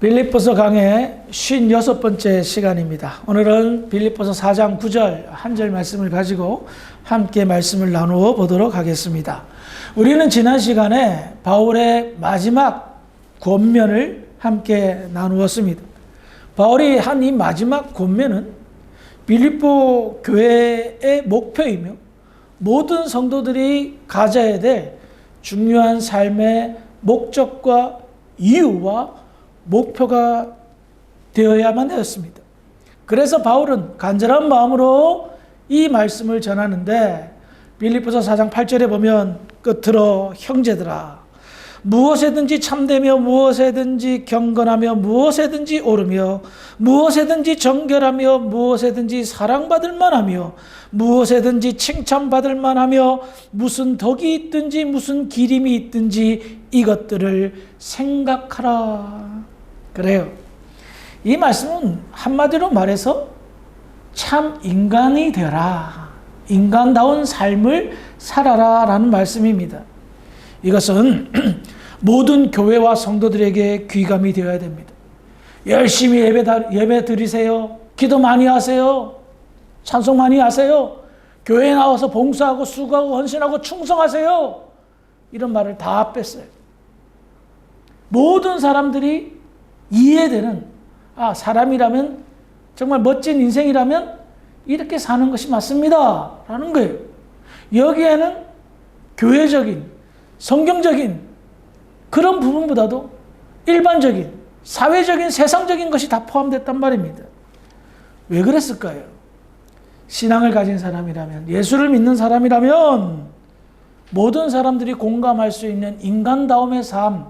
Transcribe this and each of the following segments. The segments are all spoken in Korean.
빌립보서 강의 56번째 시간입니다. 오늘은 빌립보서 4장 9절 한 절 말씀을 가지고 함께 말씀을 나누어 보도록 하겠습니다. 우리는 지난 시간에 바울의 마지막 권면을 함께 나누었습니다. 바울이 한 이 마지막 권면은 빌립보 교회의 목표이며 모든 성도들이 가져야 될 중요한 삶의 목적과 이유와 목표가 되어야만 되었습니다. 그래서 바울은 간절한 마음으로 이 말씀을 전하는데 빌립보서 4장 8절에 보면 끝으로 형제들아 무엇에든지 참되며 무엇에든지 경건하며 무엇에든지 옳으며 무엇에든지 정결하며 무엇에든지 사랑받을 만하며 무엇에든지 칭찬받을 만하며 무슨 덕이 있든지 무슨 기림이 있든지 이것들을 생각하라. 그래요. 이 말씀은 한마디로 말해서 참 인간이 되라. 인간다운 삶을 살아라 라는 말씀입니다. 이것은 모든 교회와 성도들에게 귀감이 되어야 됩니다. 열심히 예배 드리세요. 기도 많이 하세요. 찬송 많이 하세요. 교회에 나와서 봉사하고 수고하고 헌신하고 충성하세요. 이런 말을 다 뺐어요. 모든 사람들이 이해되는 사람이라면 정말 멋진 인생이라면 이렇게 사는 것이 맞습니다 라는 거예요. 여기에는 교회적인 성경적인 그런 부분보다도 일반적인 사회적인 세상적인 것이 다 포함됐단 말입니다. 왜 그랬을까요? 신앙을 가진 사람이라면 예수를 믿는 사람이라면 모든 사람들이 공감할 수 있는 인간다움의 삶,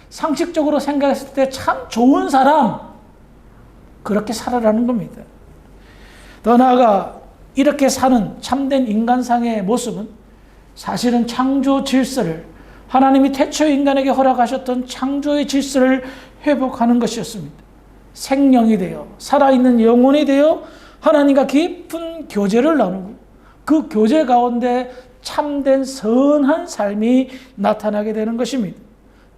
상식적으로 생각했을 때 참 좋은 사람, 그렇게 살아라는 겁니다. 더 나아가 이렇게 사는 참된 인간상의 모습은 사실은 창조 질서를 하나님이 태초 인간에게 허락하셨던 창조의 질서를 회복하는 것이었습니다. 생명이 되어 살아있는 영혼이 되어 하나님과 깊은 교제를 나누고 그 교제 가운데 참된 선한 삶이 나타나게 되는 것입니다.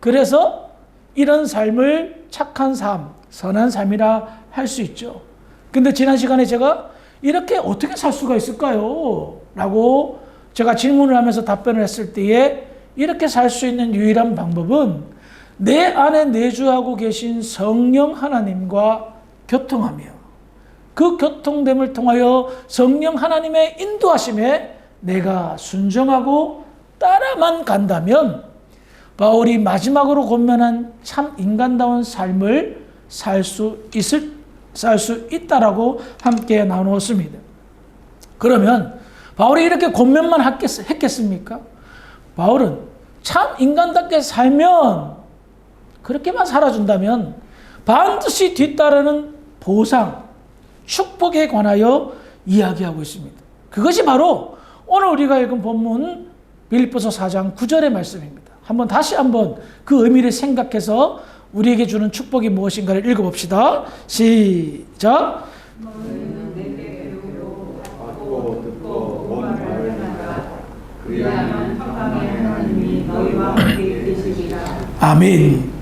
그래서 이런 삶을 착한 삶, 선한 삶이라 할 수 있죠. 근데 지난 시간에 제가 이렇게 어떻게 살 수가 있을까요? 라고 제가 질문을 하면서 답변을 했을 때에 이렇게 살 수 있는 유일한 방법은 내 안에 내주하고 계신 성령 하나님과 교통하며 그 교통됨을 통하여 성령 하나님의 인도하심에 내가 순종하고 따라만 간다면 바울이 마지막으로 권면한 참 인간다운 삶을 살 수 있다라고 함께 나누었습니다. 그러면 바울이 이렇게 권면만 했겠습니까? 바울은 참 인간답게 살면 그렇게만 살아준다면 반드시 뒤따르는 보상, 축복에 관하여 이야기하고 있습니다. 그것이 바로 오늘 우리가 읽은 본문 빌립보서 4장 9절의 말씀입니다. 다시 한번 그 의미를 생각해서 우리에게 주는 축복이 무엇인가를 읽어봅시다. 시작. 아멘.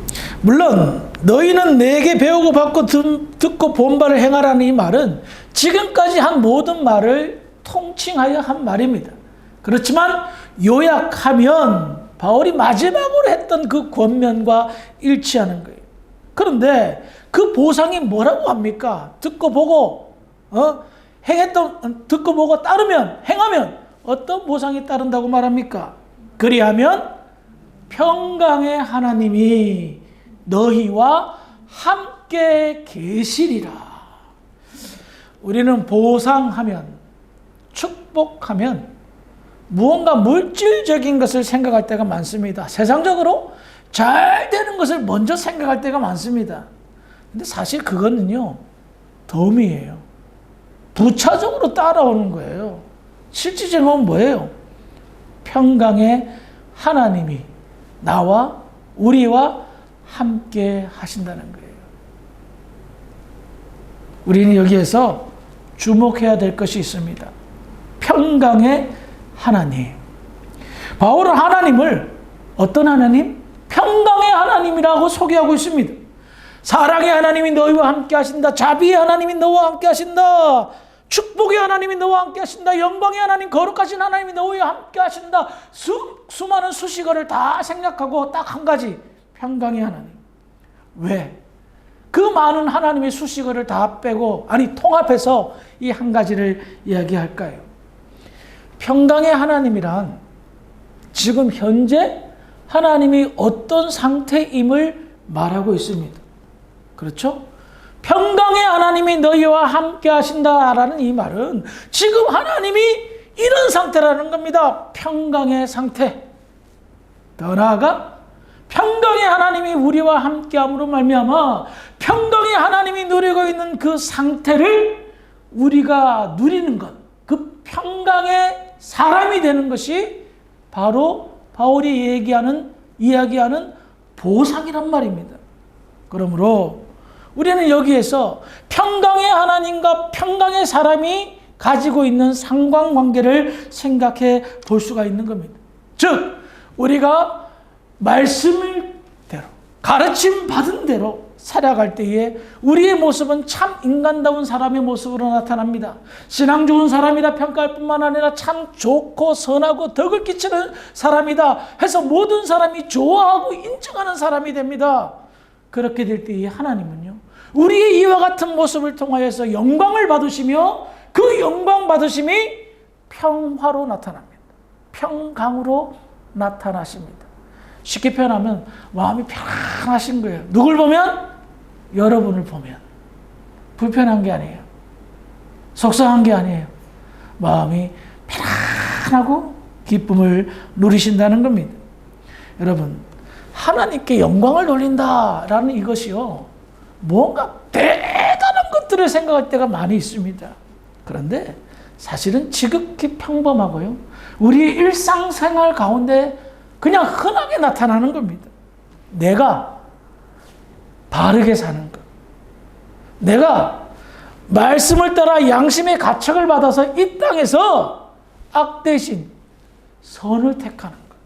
물론 너희는 내게 배우고 받고 듣고 본 바를 행하라는 이 말은 지금까지 한 모든 말을 통칭하여 한 말입니다. 그렇지만 요약하면 바울이 마지막으로 했던 그 권면과 일치하는 거예요. 그런데 그 보상이 뭐라고 합니까? 듣고 보고 듣고 보고 따르면 행하면 어떤 보상이 따른다고 말합니까? 그리하면 평강의 하나님이 너희와 함께 계시리라. 우리는 보상하면 축복하면 무언가 물질적인 것을 생각할 때가 많습니다. 세상적으로 잘 되는 것을 먼저 생각할 때가 많습니다. 근데 사실 그거는요, 덤이에요. 부차적으로 따라오는 거예요. 실질적으로 뭐예요? 평강의 하나님이 나와 우리와 함께 하신다는 거예요. 우리는 여기에서 주목해야 될 것이 있습니다. 평강의 하나님. 바울은 하나님을 어떤 하나님? 평강의 하나님이라고 소개하고 있습니다. 사랑의 하나님이 너희와 함께 하신다. 자비의 하나님이 너와 함께 하신다. 축복의 하나님이 너와 함께 하신다. 영광의 하나님, 거룩하신 하나님이 너희와 함께 하신다. 수많은 수식어를 다 생략하고 딱 한 가지, 평강의 하나님. 왜? 그 많은 하나님의 수식어를 다 빼고, 통합해서 이 한 가지를 이야기할까요? 평강의 하나님이란 지금 현재 하나님이 어떤 상태임을 말하고 있습니다. 그렇죠? 평강의 하나님이 너희와 함께 하신다라는 이 말은 지금 하나님이 이런 상태라는 겁니다. 평강의 상태. 더 나아가 평강의 하나님이 우리와 함께함으로 말미암아 평강의 하나님이 누리고 있는 그 상태를 우리가 누리는 것, 그 평강의 사람이 되는 것이 바로 바울이 이야기하는 보상이란 말입니다. 그러므로 우리는 여기에서 평강의 하나님과 평강의 사람이 가지고 있는 상관관계를 생각해 볼 수가 있는 겁니다. 즉, 우리가 말씀대로, 가르침 받은 대로 살아갈 때에 우리의 모습은 참 인간다운 사람의 모습으로 나타납니다. 신앙 좋은 사람이라 평가할 뿐만 아니라 참 좋고 선하고 덕을 끼치는 사람이다 해서 모든 사람이 좋아하고 인정하는 사람이 됩니다. 그렇게 될 때에 하나님은요, 우리의 이와 같은 모습을 통하여서 영광을 받으시며 그 영광 받으심이 평화로 나타납니다. 평강으로 나타나십니다. 쉽게 표현하면 마음이 편안하신 거예요. 누굴 보면? 여러분을 보면. 불편한 게 아니에요. 속상한 게 아니에요. 마음이 편안하고 기쁨을 누리신다는 겁니다. 여러분, 하나님께 영광을 돌린다라는 이것이요, 뭔가 대단한 것들을 생각할 때가 많이 있습니다. 그런데 사실은 지극히 평범하고요, 우리의 일상생활 가운데 그냥 흔하게 나타나는 겁니다. 내가 바르게 사는 것, 내가 말씀을 따라 양심의 가책을 받아서 이 땅에서 악 대신 선을 택하는 것,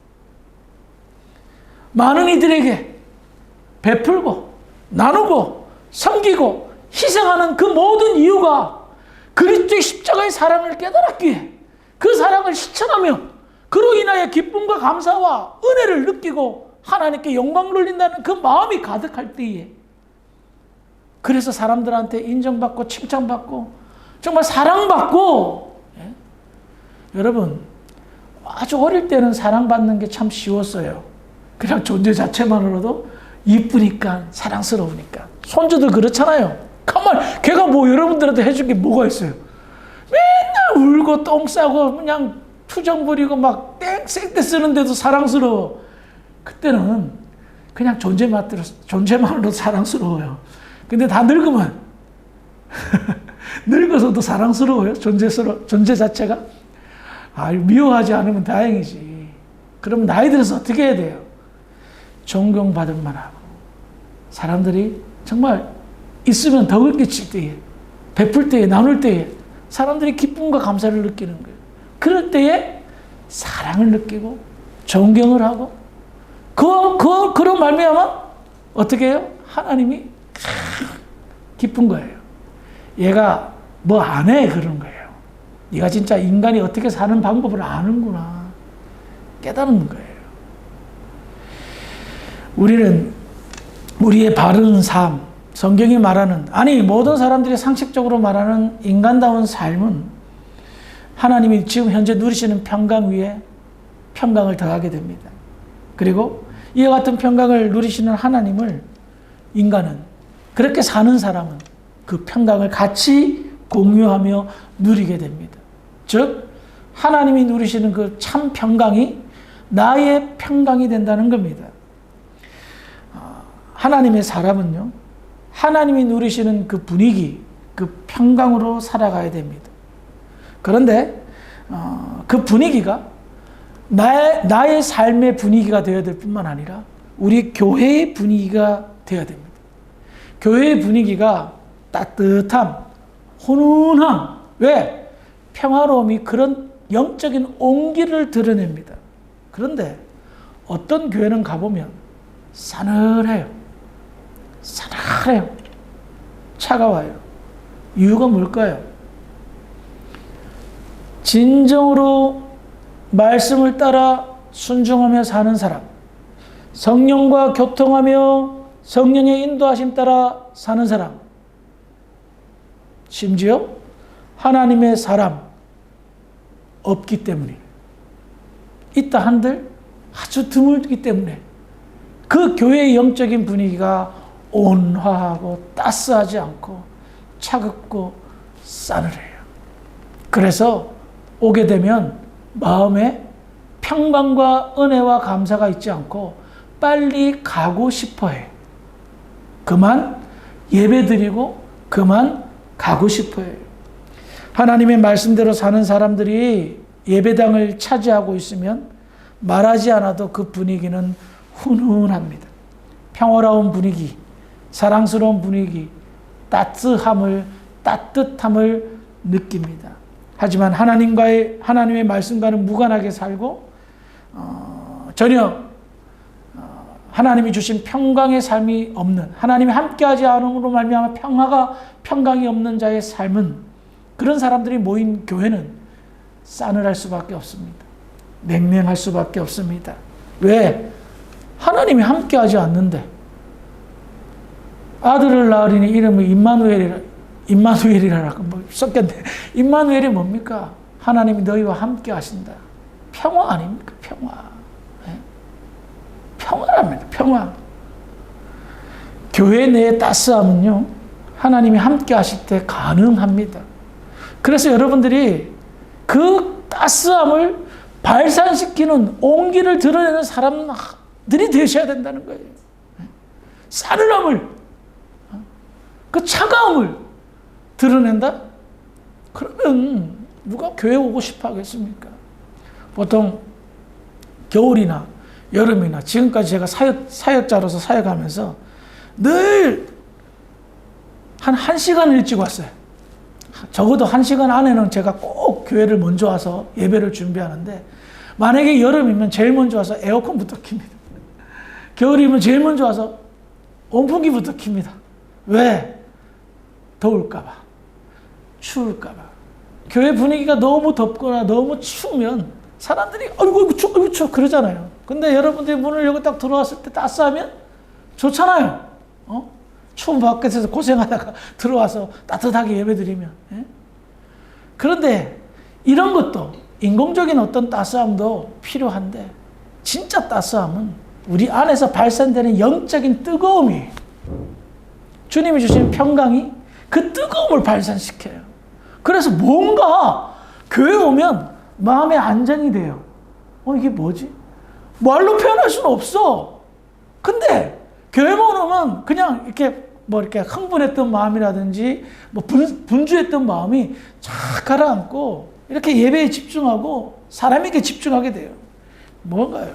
많은 이들에게 베풀고 나누고 섬기고 희생하는 그 모든 이유가 그리스도의 십자가의 사랑을 깨달았기에 그 사랑을 실천하며 그로 인하여 기쁨과 감사와 은혜를 느끼고 하나님께 영광을 돌린다는 그 마음이 가득할 때에, 그래서 사람들한테 인정받고 칭찬받고 정말 사랑받고, 여러분, 아주 어릴 때는 사랑받는 게 참 쉬웠어요. 그냥 존재 자체만으로도 이쁘니까, 사랑스러우니까. 손주들 그렇잖아요. 가만, 걔가 뭐 여러분들한테 해줄 게 뭐가 있어요? 맨날 울고 똥 싸고 그냥 투정 부리고 막 땡쌩때 쓰는데도 사랑스러워. 그때는 그냥 존재만으로도 사랑스러워요. 근데 다 늙으면 늙어서도 사랑스러워요. 존재 자체가. 미워하지 않으면 다행이지. 그럼 나이 들어서 어떻게 해야 돼요? 존경받을 만하고, 사람들이 정말 있으면 덕을 끼칠 때에, 베풀 때에, 나눌 때에 사람들이 기쁨과 감사를 느끼는 거예요. 그럴 때에 사랑을 느끼고 존경을 하고, 그로 말미암아 어떻게 해요? 하나님이 기쁜 거예요. 얘가 뭐 안 해, 그런 거예요. 네가 진짜 인간이 어떻게 사는 방법을 아는구나, 깨달은 거예요. 우리는 우리의 바른 삶, 성경이 말하는, 모든 사람들이 상식적으로 말하는 인간다운 삶은 하나님이 지금 현재 누리시는 평강 위에 평강을 더하게 됩니다. 그리고 이와 같은 평강을 누리시는 하나님을 인간은, 그렇게 사는 사람은 그 평강을 같이 공유하며 누리게 됩니다. 즉, 하나님이 누리시는 그 참 평강이 나의 평강이 된다는 겁니다. 하나님의 사람은요, 하나님이 누리시는 그 분위기, 그 평강으로 살아가야 됩니다. 그런데 그 분위기가 나의 삶의 분위기가 되어야 될 뿐만 아니라 우리 교회의 분위기가 되어야 됩니다. 교회의 분위기가 따뜻함, 훈훈함, 왜? 평화로움이 그런 영적인 온기를 드러냅니다. 그런데 어떤 교회는 가보면 싸늘해요. 싸늘해요. 차가워요. 이유가 뭘까요? 진정으로 말씀을 따라 순종하며 사는 사람, 성령과 교통하며 성령의 인도하심 따라 사는 사람, 심지어 하나님의 사람 없기 때문에, 있다 한들 아주 드물기 때문에 그 교회의 영적인 분위기가 온화하고 따스하지 않고 차갑고 싸늘해요. 그래서 오게 되면 마음에 평강과 은혜와 감사가 있지 않고 빨리 가고 싶어 해요. 그만 예배드리고 그만 가고 싶어 해요. 하나님의 말씀대로 사는 사람들이 예배당을 차지하고 있으면 말하지 않아도 그 분위기는 훈훈합니다. 평화로운 분위기, 사랑스러운 분위기, 따뜻함을 느낍니다. 하지만 하나님의 말씀과는 무관하게 살고 전혀 하나님이 주신 평강의 삶이 없는, 하나님이 함께하지 않음으로 말미암아 평강이 없는 자의 삶은, 그런 사람들이 모인 교회는 싸늘할 수밖에 없습니다. 냉랭할 수밖에 없습니다. 왜? 하나님이 함께하지 않는데. 아들을 낳으리니 이름을 임마누엘이라고 썼겠네. 임마누엘이 뭡니까? 하나님이 너희와 함께 하신다. 평화 아닙니까? 평화. 네? 평화랍니다. 평화. 교회 내의 따스함은요, 하나님이 함께 하실 때 가능합니다. 그래서 여러분들이 그 따스함을 발산시키는 온기를 드러내는 사람들이 되셔야 된다는 거예요. 싸늘함을, 그 차가움을 드러낸다? 그러면 누가 교회 오고 싶어 하겠습니까? 보통 겨울이나 여름이나 지금까지 제가 사역자로서 사역하면서 늘 한 1시간 일찍 왔어요. 적어도 1시간 안에는 제가 꼭 교회를 먼저 와서 예배를 준비하는데, 만약에 여름이면 제일 먼저 와서 에어컨부터 킵니다. 겨울이면 제일 먼저 와서 온풍기부터 킵니다. 왜? 더울까봐, 추울까봐. 교회 분위기가 너무 덥거나 너무 추우면 사람들이 아이고 추워 그러잖아요. 근데 여러분들이 문을 열고 딱 들어왔을 때 따스하면 좋잖아요. 추운 밖에서 고생하다가 들어와서 따뜻하게 예배드리면. 예? 그런데 이런 것도, 인공적인 어떤 따스함도 필요한데, 진짜 따스함은 우리 안에서 발산되는 영적인 뜨거움이에요. 주님이 주신 평강이 그 뜨거움을 발산시켜요. 그래서 뭔가 교회 오면 마음의 안정이 돼요. 이게 뭐지? 말로 표현할 수는 없어. 근데 교회만 오면 그냥 이렇게 이렇게 흥분했던 마음이라든지 분주했던 마음이 쫙 가라앉고 이렇게 예배에 집중하고 사람에게 집중하게 돼요. 뭔가요?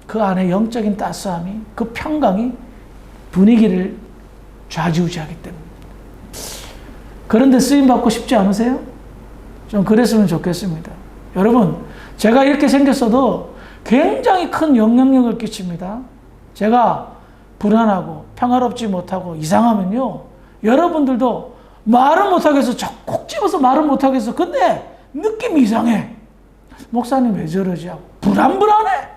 그 안에 영적인 따스함이, 그 평강이 분위기를 좌지우지하기 때문에. 그런데 쓰임받고 싶지 않으세요? 좀 그랬으면 좋겠습니다. 여러분, 제가 이렇게 생겼어도 굉장히 큰 영향력을 끼칩니다. 제가 불안하고 평화롭지 못하고 이상하면요, 여러분들도 말을 못하겠어. 꼭 집어서 말을 못하겠어. 근데 느낌이 이상해. 목사님 왜 저러지? 불안해.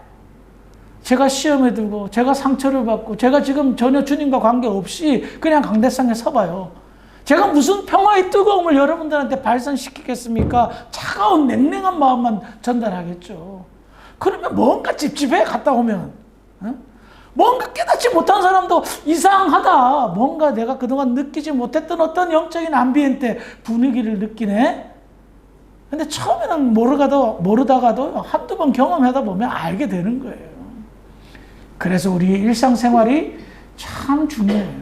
제가 시험에 들고, 제가 상처를 받고, 제가 지금 전혀 주님과 관계없이 그냥 강대상에 서봐요. 제가 무슨 평화의 뜨거움을 여러분들한테 발산시키겠습니까? 차가운 냉랭한 마음만 전달하겠죠. 그러면 뭔가 찝찝해, 갔다 오면. 뭔가 깨닫지 못한 사람도 이상하다. 뭔가 내가 그동안 느끼지 못했던 어떤 영적인 암비엔테 분위기를 느끼네. 근데 처음에는 모르다가도 한두 번 경험하다 보면 알게 되는 거예요. 그래서 우리 일상생활이 참 중요해요.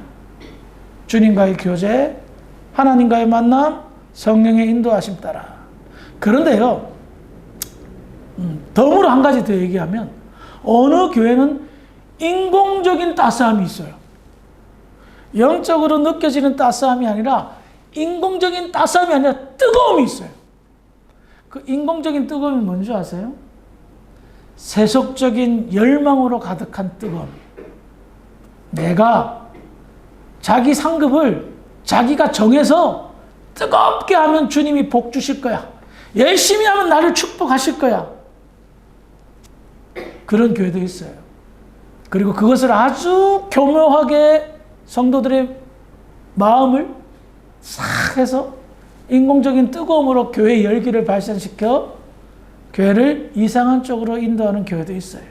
주님과의 교제, 하나님과의 만남, 성령의 인도하심 따라. 그런데요, 덤으로 한 가지 더 얘기하면, 어느 교회는 인공적인 따스함이 있어요. 영적으로 느껴지는 따스함이 아니라 인공적인 따스함이 아니라 뜨거움이 있어요. 그 인공적인 뜨거움이 뭔지 아세요? 세속적인 열망으로 가득한 뜨거움. 내가 자기 상급을 자기가 정해서 뜨겁게 하면 주님이 복 주실 거야. 열심히 하면 나를 축복하실 거야. 그런 교회도 있어요. 그리고 그것을 아주 교묘하게 성도들의 마음을 싹 해서 인공적인 뜨거움으로 교회의 열기를 발산시켜 교회를 이상한 쪽으로 인도하는 교회도 있어요.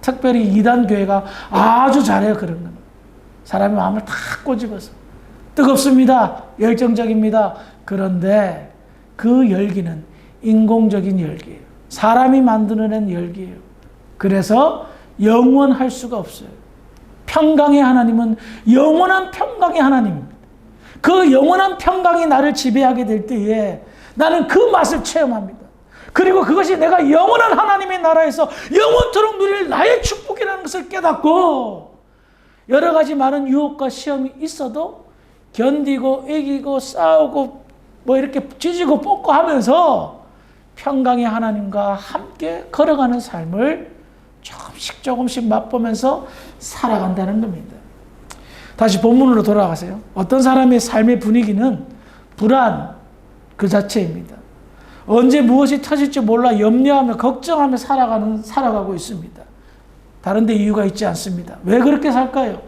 특별히 이단 교회가 아주 잘해요. 그런 건. 사람의 마음을 다 꼬집어서. 뜨겁습니다. 열정적입니다. 그런데 그 열기는 인공적인 열기예요. 사람이 만들어낸 열기예요. 그래서 영원할 수가 없어요. 평강의 하나님은 영원한 평강의 하나님입니다. 그 영원한 평강이 나를 지배하게 될 때에 나는 그 맛을 체험합니다. 그리고 그것이 내가 영원한 하나님의 나라에서 영원토록 누릴 나의 축복이라는 것을 깨닫고 여러 가지 많은 유혹과 시험이 있어도 견디고 이기고 싸우고 뭐 이렇게 찢고 뽑고 하면서 평강의 하나님과 함께 걸어가는 삶을 조금씩 맛보면서 살아간다는 겁니다. 다시 본문으로 돌아가세요. 어떤 사람의 삶의 분위기는 불안 그 자체입니다. 언제 무엇이 터질지 몰라 염려하며 걱정하며 살아가고 있습니다. 다른 데 이유가 있지 않습니다. 왜 그렇게 살까요?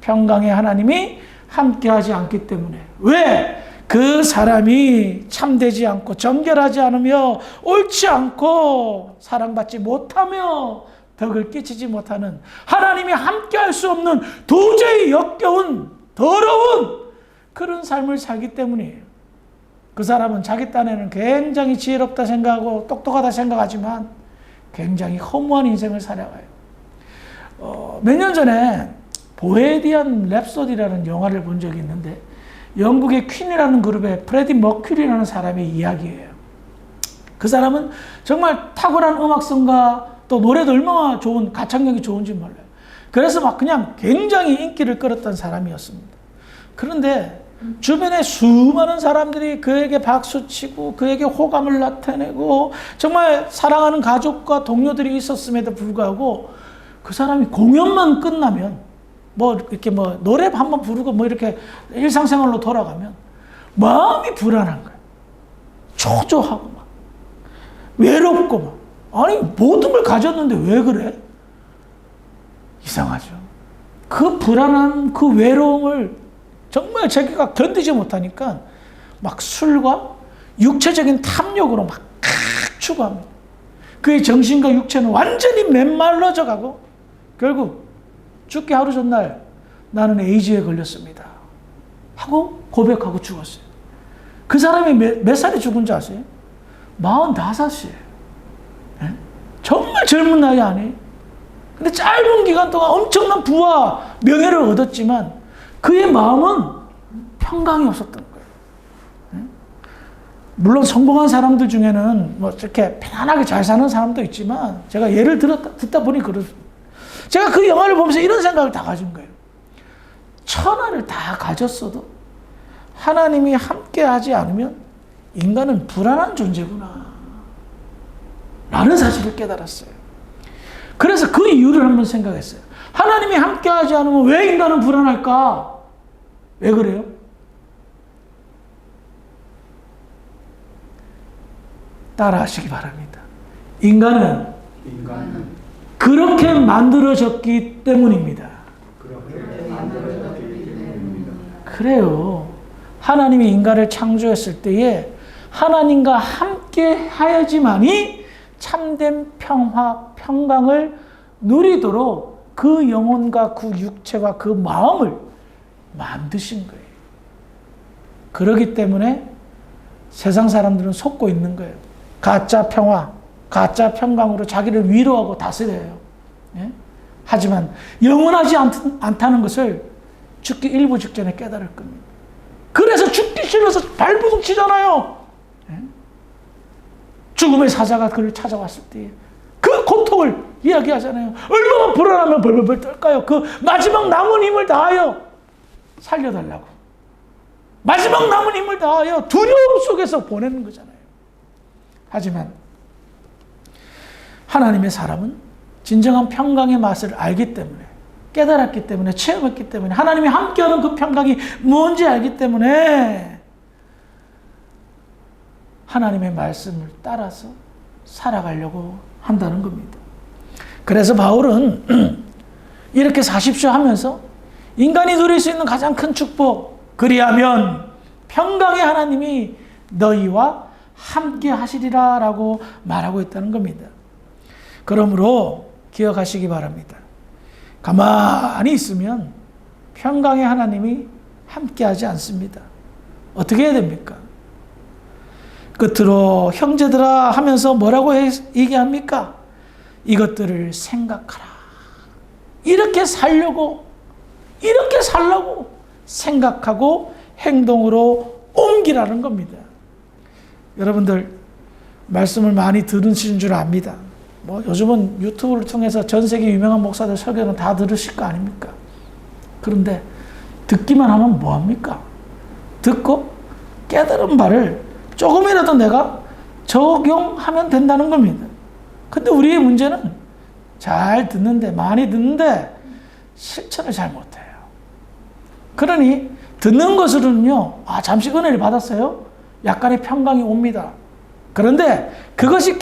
평강의 하나님이 함께하지 않기 때문에. 왜? 그 사람이 참되지 않고 정결하지 않으며 옳지 않고 사랑받지 못하며 덕을 끼치지 못하는 하나님이 함께할 수 없는 도저히 역겨운 더러운 그런 삶을 살기 때문이에요. 그 사람은 자기 딴에는 굉장히 지혜롭다 생각하고 똑똑하다 생각하지만 굉장히 허무한 인생을 살아가요. 몇 년 전에 보헤미안 랩소디라는 영화를 본 적이 있는데 영국의 퀸이라는 그룹의 프레디 머큐리라는 사람의 이야기예요. 그 사람은 정말 탁월한 음악성과 또 노래도 얼마나 좋은, 가창력이 좋은지 몰라요. 그래서 막 그냥 굉장히 인기를 끌었던 사람이었습니다. 그런데 주변에 수많은 사람들이 그에게 박수치고 그에게 호감을 나타내고 정말 사랑하는 가족과 동료들이 있었음에도 불구하고 그 사람이 공연만 끝나면 뭐 이렇게 뭐 노래 한번 부르고 뭐 이렇게 일상생활로 돌아가면 마음이 불안한 거예요. 초조하고 막 외롭고 막 아니 모든 걸 가졌는데 왜 그래? 이상하죠. 그 불안한 그 외로움을 정말 자기가 견디지 못하니까 막 술과 육체적인 탐욕으로 막 추구합니다. 그의 정신과 육체는 완전히 메말라져 가고 결국 죽기 하루 전날 나는 에이즈에 걸렸습니다 하고 고백하고 죽었어요. 그 사람이 몇 살에 죽은 줄 아세요? 45이에요. 정말 젊은 나이 아니에요? 근데 짧은 기간 동안 엄청난 부와 명예를 얻었지만 그의 마음은 평강이 없었던 거예요. 물론 성공한 사람들 중에는 뭐 이렇게 편안하게 잘 사는 사람도 있지만 제가 예를 듣다 보니 그렇습니다. 제가 그 영화를 보면서 이런 생각을 다 가진 거예요. 천하를 다 가졌어도 하나님이 함께 하지 않으면 인간은 불안한 존재구나 라는 사실을 깨달았어요. 그래서 그 이유를 한번 생각했어요. 하나님이 함께 하지 않으면 왜 인간은 불안할까? 왜 그래요? 따라 하시기 바랍니다. 인간은 그렇게 만들어졌기 때문입니다. 그래요. 하나님이 인간을 창조했을 때에 하나님과 함께 하여야지만이 참된 평화, 평강을 누리도록 그 영혼과 그 육체와 그 마음을 만드신 거예요. 그렇기 때문에 세상 사람들은 속고 있는 거예요. 가짜 평화, 가짜 평강으로 자기를 위로하고 다스려요. 예? 하지만 영원하지 않다는 것을 죽기 일부 직전에 깨달을 겁니다. 그래서 죽기 싫어서 발버둥 치잖아요. 예? 죽음의 사자가 그를 찾아왔을 때 그 고통을 이야기하잖아요. 얼마나 불안하면 벌벌벌 떨까요? 그 마지막 남은 힘을 다하여 살려달라고. 마지막 남은 힘을 다하여 두려움 속에서 보내는 거잖아요. 하지만 하나님의 사람은 진정한 평강의 맛을 알기 때문에 깨달았기 때문에, 체험했기 때문에, 하나님이 함께하는 그 평강이 뭔지 알기 때문에 하나님의 말씀을 따라서 살아가려고 한다는 겁니다. 그래서 바울은 이렇게 사십시오 하면서 인간이 누릴 수 있는 가장 큰 축복, 그리하면 평강의 하나님이 너희와 함께 하시리라 라고 말하고 있다는 겁니다. 그러므로 기억하시기 바랍니다. 가만히 있으면 평강의 하나님이 함께 하지 않습니다. 어떻게 해야 됩니까? 끝으로 형제들아 하면서 뭐라고 얘기합니까? 이것들을 생각하라. 이렇게 살려고 생각하고 행동으로 옮기라는 겁니다. 여러분들 말씀을 많이 들으시는 줄 압니다. 요즘은 유튜브를 통해서 전 세계 유명한 목사들 설교는 다 들으실 거 아닙니까? 그런데 듣기만 하면 뭐합니까? 듣고 깨달은 바를 조금이라도 내가 적용하면 된다는 겁니다. 근데 우리의 문제는 잘 듣는데, 많이 듣는데 실천을 잘 못해요. 그러니 듣는 것으로는요, 잠시 은혜를 받았어요. 약간의 평강이 옵니다. 그런데 그것이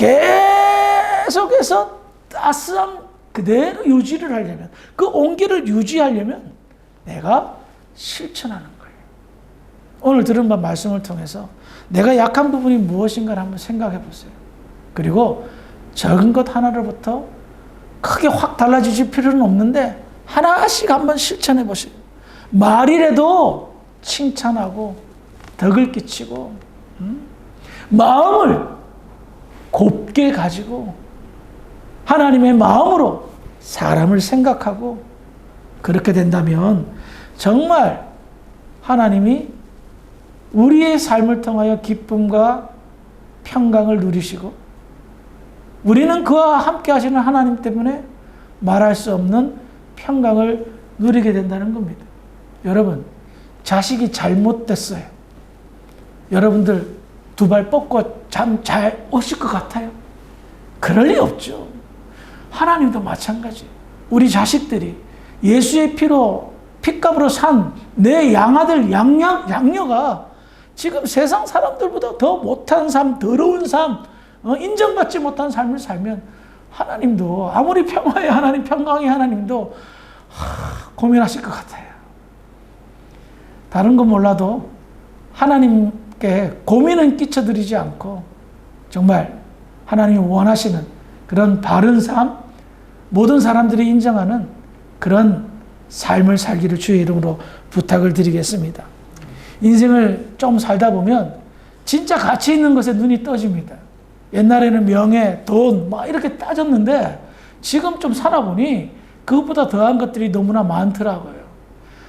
계속해서 따스함 그대로 유지를 하려면, 그 온기를 유지하려면 내가 실천하는 거예요. 오늘 들은 말씀을 통해서 내가 약한 부분이 무엇인가를 한번 생각해 보세요. 그리고 적은 것 하나로부터 크게 확 달라지실 필요는 없는데 하나씩 한번 실천해 보세요. 말이라도 칭찬하고 덕을 끼치고 마음을 곱게 가지고 하나님의 마음으로 사람을 생각하고 그렇게 된다면 정말 하나님이 우리의 삶을 통하여 기쁨과 평강을 누리시고 우리는 그와 함께 하시는 하나님 때문에 말할 수 없는 평강을 누리게 된다는 겁니다. 여러분, 자식이 잘못됐어요. 여러분들 두 발 뻗고 잠 잘 오실 것 같아요? 그럴 리 없죠. 하나님도 마찬가지. 우리 자식들이 예수의 피로 핏값으로 산 내 양아들 양녀가 지금 세상 사람들보다 더 못한 삶, 더러운 삶, 인정받지 못한 삶을 살면 하나님도, 아무리 평화의 하나님, 평강의 하나님도 고민하실 것 같아요. 다른 건 몰라도 하나님께 고민은 끼쳐드리지 않고 정말 하나님이 원하시는 그런 바른 삶, 모든 사람들이 인정하는 그런 삶을 살기를 주의 이름으로 부탁을 드리겠습니다. 인생을 좀 살다 보면 진짜 가치 있는 것에 눈이 떠집니다. 옛날에는 명예, 돈 막 이렇게 따졌는데 지금 좀 살아보니 그것보다 더한 것들이 너무나 많더라고요.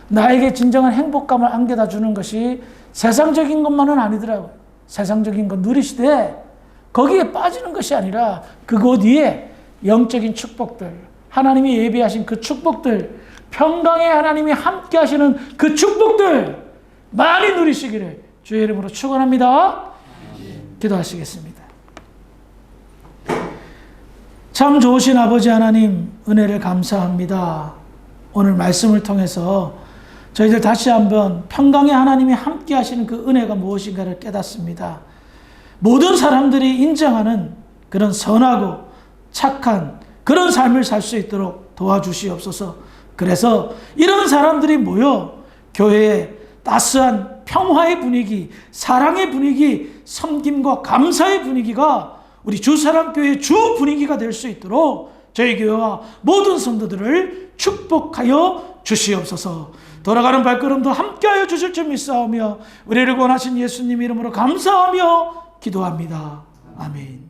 나에게 진정한 행복감을 안겨다 주는 것이 세상적인 것만은 아니더라고요. 세상적인 것 누리시되 거기에 빠지는 것이 아니라 그곳 위에 영적인 축복들, 하나님이 예비하신 그 축복들, 평강의 하나님이 함께 하시는 그 축복들 많이 누리시기를 주의 이름으로 축원합니다. 기도하시겠습니다. 참 좋으신 아버지 하나님, 은혜를 감사합니다. 오늘 말씀을 통해서 저희들 다시 한번 평강의 하나님이 함께 하시는 그 은혜가 무엇인가를 깨닫습니다. 모든 사람들이 인정하는 그런 선하고 착한 그런 삶을 살 수 있도록 도와주시옵소서. 그래서 이런 사람들이 모여 교회에 따스한 평화의 분위기, 사랑의 분위기, 섬김과 감사의 분위기가 우리 주사랑교회의 주 분위기가 될 수 있도록 저희 교회와 모든 성도들을 축복하여 주시옵소서. 돌아가는 발걸음도 함께하여 주실 줄 믿사오며 우리를 구원하신 예수님 이름으로 감사하며 기도합니다. 아멘.